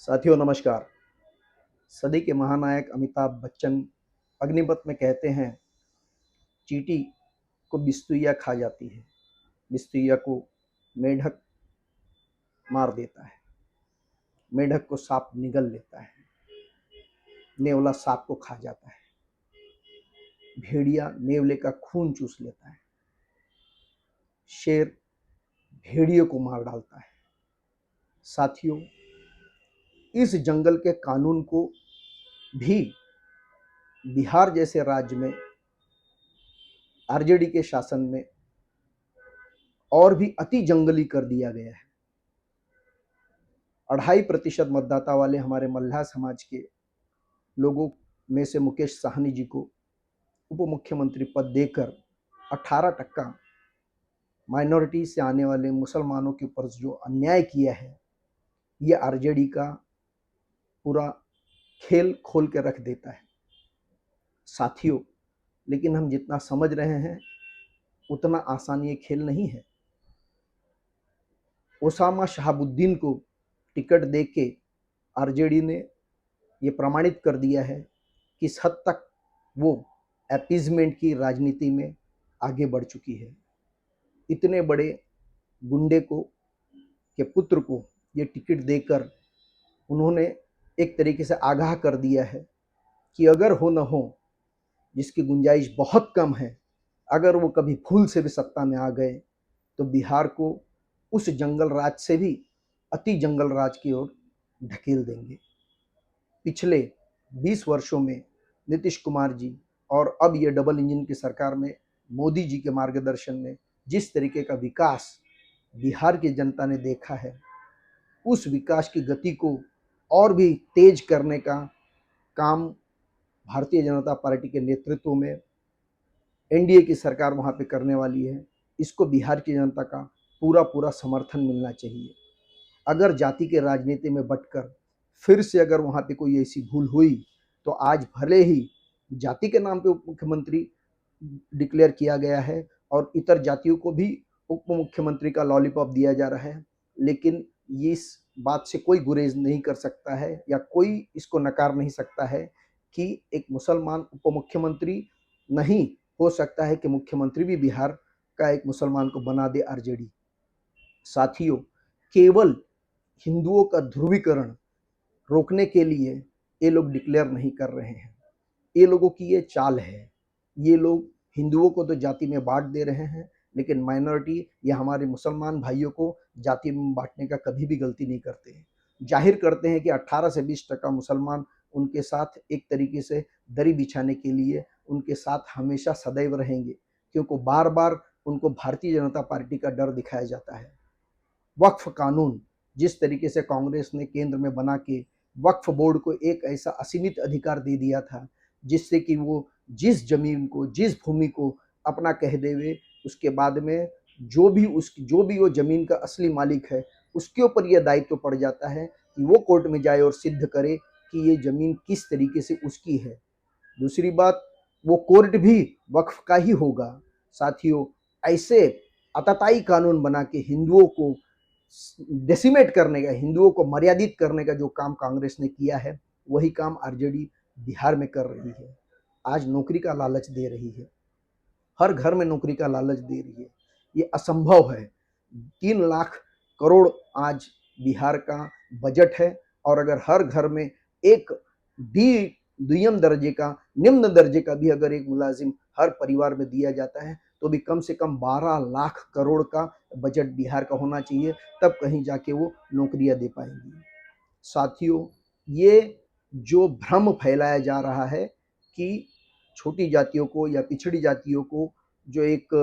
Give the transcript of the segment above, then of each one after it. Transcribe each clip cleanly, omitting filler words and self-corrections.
साथियों नमस्कार। सदी के महानायक अमिताभ बच्चन अग्निपथ में कहते हैं, चींटी को बिस्तुइया खा जाती है, बिस्तुइया को मेढक मार देता है, मेढक को सांप निगल लेता है, नेवला सांप को खा जाता है, भेड़िया नेवले का खून चूस लेता है, शेर भेड़िए को मार डालता है। साथियों, इस जंगल के कानून को भी बिहार जैसे राज्य में आरजेडी के शासन में और भी अति जंगली कर दिया गया है। 2.5% मतदाता वाले हमारे मल्लाह समाज के लोगों में से मुकेश साहनी जी को उप मुख्यमंत्री पद देकर 18% माइनॉरिटी से आने वाले मुसलमानों के ऊपर जो अन्याय किया है, ये आरजेडी का पूरा खेल खोल के रख देता है। साथियों, लेकिन हम जितना समझ रहे हैं उतना आसान ये खेल नहीं है। ओसामा शहाबुद्दीन को टिकट देके आरजेडी ने ये प्रमाणित कर दिया है कि इस हद तक वो अपीजमेंट की राजनीति में आगे बढ़ चुकी है। इतने बड़े गुंडे को के पुत्र को ये टिकट देकर उन्होंने एक तरीके से आगाह कर दिया है कि अगर हो न हो, जिसकी गुंजाइश बहुत कम है, अगर वो कभी भूल से भी सत्ता में आ गए तो बिहार को उस जंगल राज से भी अति जंगल राज की ओर ढकेल देंगे। पिछले 20 वर्षों में नीतीश कुमार जी और अब ये डबल इंजन की सरकार में मोदी जी के मार्गदर्शन में जिस तरीके का विकास बिहार की जनता ने देखा है, उस विकास की गति को और भी तेज करने का काम भारतीय जनता पार्टी के नेतृत्व में एनडीए की सरकार वहाँ पे करने वाली है। इसको बिहार की जनता का पूरा समर्थन मिलना चाहिए। अगर जाति के राजनीति में बटकर फिर से अगर वहाँ पे कोई ऐसी भूल हुई तो आज भले ही जाति के नाम पे उप मुख्यमंत्री डिक्लेयर किया गया है और इतर जातियों को भी उप मुख्यमंत्री का लॉलीपॉप दिया जा रहा है, लेकिन इस बात से कोई गुरेज नहीं कर सकता है या कोई इसको नकार नहीं सकता है कि एक मुसलमान उप मुख्यमंत्री नहीं हो सकता है कि मुख्यमंत्री भी बिहार का एक मुसलमान को बना दे आरजेडी। साथियों, केवल हिंदुओं का ध्रुवीकरण रोकने के लिए ये लोग डिक्लेयर नहीं कर रहे हैं। ये लोगों की ये चाल है। ये लोग हिंदुओं को तो जाति में बांट दे रहे हैं, लेकिन माइनॉरिटी या हमारे मुसलमान भाइयों को जाति में बांटने का कभी भी गलती नहीं करते हैं। जाहिर करते हैं कि 18 से 20% मुसलमान उनके साथ एक तरीके से दरी बिछाने के लिए उनके साथ हमेशा सदैव रहेंगे, क्योंकि बार बार उनको भारतीय जनता पार्टी का डर दिखाया जाता है। वक्फ कानून जिस तरीके से कांग्रेस ने केंद्र में बना के वक्फ बोर्ड को एक ऐसा असीमित अधिकार दे दिया था, जिससे कि वो जिस जमीन को, जिस भूमि को अपना कह देवे, उसके बाद में जो भी वो जमीन का असली मालिक है, उसके ऊपर यह दायित्व पड़ जाता है कि वो कोर्ट में जाए और सिद्ध करे कि ये जमीन किस तरीके से उसकी है। दूसरी बात, वो कोर्ट भी वक्फ का ही होगा। साथियों, ऐसे आतताई कानून बना के हिंदुओं को डेसिमेट करने का, हिंदुओं को मर्यादित करने का जो काम कांग्रेस ने किया है, वही काम आरजेडी बिहार में कर रही है। आज नौकरी का लालच दे रही है, हर घर में नौकरी का लालच दे रही है। ये असंभव है। 3 लाख करोड़ आज बिहार का बजट है, और अगर हर घर में एक द्वितीय दर्जे का, निम्न दर्जे का भी अगर एक मुलाजिम हर परिवार में दिया जाता है तो भी कम से कम 12 लाख करोड़ का बजट बिहार का होना चाहिए, तब कहीं जाके वो नौकरियां दे पाएंगी। साथियों, ये जो भ्रम फैलाया जा रहा है कि छोटी जातियों को या पिछड़ी जातियों को जो एक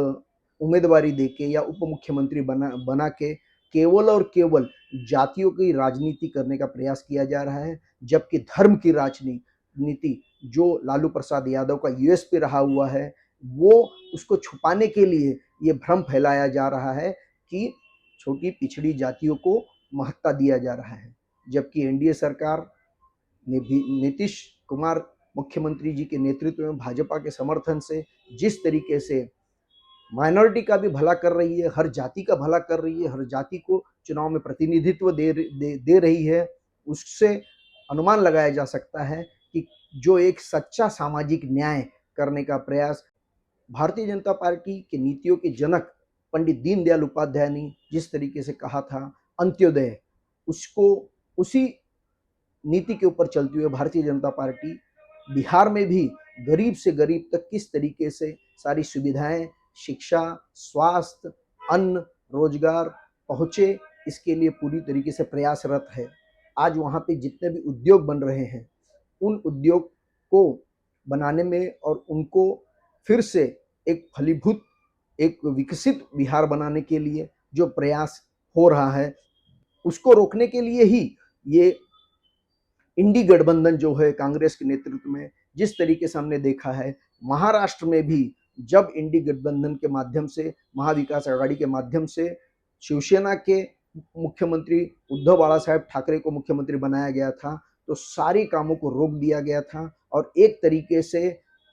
उम्मीदवारी देके या उप मुख्यमंत्री बना के केवल और केवल जातियों की राजनीति करने का प्रयास किया जा रहा है, जबकि धर्म की राजनीति जो लालू प्रसाद यादव का यूएसपी रहा हुआ है, वो उसको छुपाने के लिए ये भ्रम फैलाया जा रहा है कि छोटी पिछड़ी जातियों को महत्ता दिया जा रहा है। जबकि एनडीए सरकार ने भी नीतीश कुमार मुख्यमंत्री जी के नेतृत्व में भाजपा के समर्थन से जिस तरीके से माइनॉरिटी का भी भला कर रही है, हर जाति का भला कर रही है, हर जाति को चुनाव में प्रतिनिधित्व दे रही है, उससे अनुमान लगाया जा सकता है कि जो एक सच्चा सामाजिक न्याय करने का प्रयास भारतीय जनता पार्टी की नीतियों के जनक पंडित दीनदयाल उपाध्याय ने जिस तरीके से कहा था अंत्योदय, उसको उसी नीति के ऊपर चलती हुई भारतीय जनता पार्टी बिहार में भी गरीब से गरीब तक किस तरीके से सारी सुविधाएं, शिक्षा, स्वास्थ्य, अन्न, रोजगार पहुंचे, इसके लिए पूरी तरीके से प्रयासरत है। आज वहाँ पे जितने भी उद्योग बन रहे हैं, उन उद्योग को बनाने में और उनको फिर से एक फलीभूत, एक विकसित बिहार बनाने के लिए जो प्रयास हो रहा है, उसको रोकने के लिए ही ये इंडी गठबंधन जो है कांग्रेस के नेतृत्व में, जिस तरीके से हमने देखा है महाराष्ट्र में भी, जब इंडी गठबंधन के माध्यम से, महाविकास आघाड़ी के माध्यम से शिवसेना के मुख्यमंत्री उद्धव बाला साहेब ठाकरे को मुख्यमंत्री बनाया गया था, तो सारी कामों को रोक दिया गया था और एक तरीके से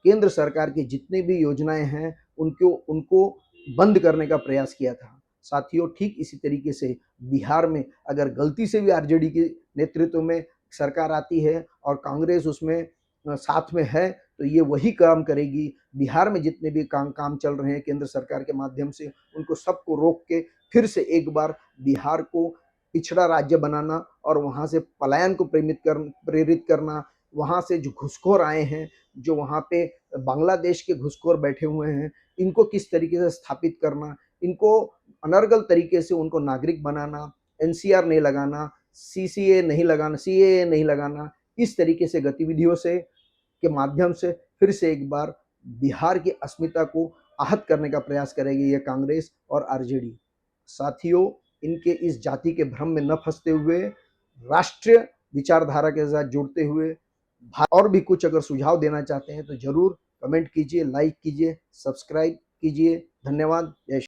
केंद्र सरकार की जितनी भी योजनाएं हैं उनको बंद करने का प्रयास किया था। साथियों, ठीक इसी तरीके से बिहार में अगर गलती से भी आरजेडी के नेतृत्व में सरकार आती है और कांग्रेस उसमें साथ में है, तो ये वही काम करेगी। बिहार में जितने भी काम चल रहे हैं केंद्र सरकार के माध्यम से, उनको सबको रोक के फिर से एक बार बिहार को पिछड़ा राज्य बनाना और वहाँ से पलायन को प्रेरित करना, वहाँ से जो घुसखोर आए हैं, जो वहाँ पे बांग्लादेश के घुसखोर बैठे हुए हैं, इनको किस तरीके से स्थापित करना, इनको अनर्गल तरीके से उनको नागरिक बनाना, एनसीआर नहीं लगाना, सीएए नहीं लगाना, इस तरीके से गतिविधियों से के माध्यम से फिर से एक बार बिहार की अस्मिता को आहत करने का प्रयास करेगी ये कांग्रेस और आरजेडी। साथियों, इनके इस जाति के भ्रम में न फंसते हुए, राष्ट्रीय विचारधारा के साथ जुड़ते हुए, और भी कुछ अगर सुझाव देना चाहते हैं तो जरूर कमेंट कीजिए, लाइक कीजिए, सब्सक्राइब कीजिए। धन्यवाद। जय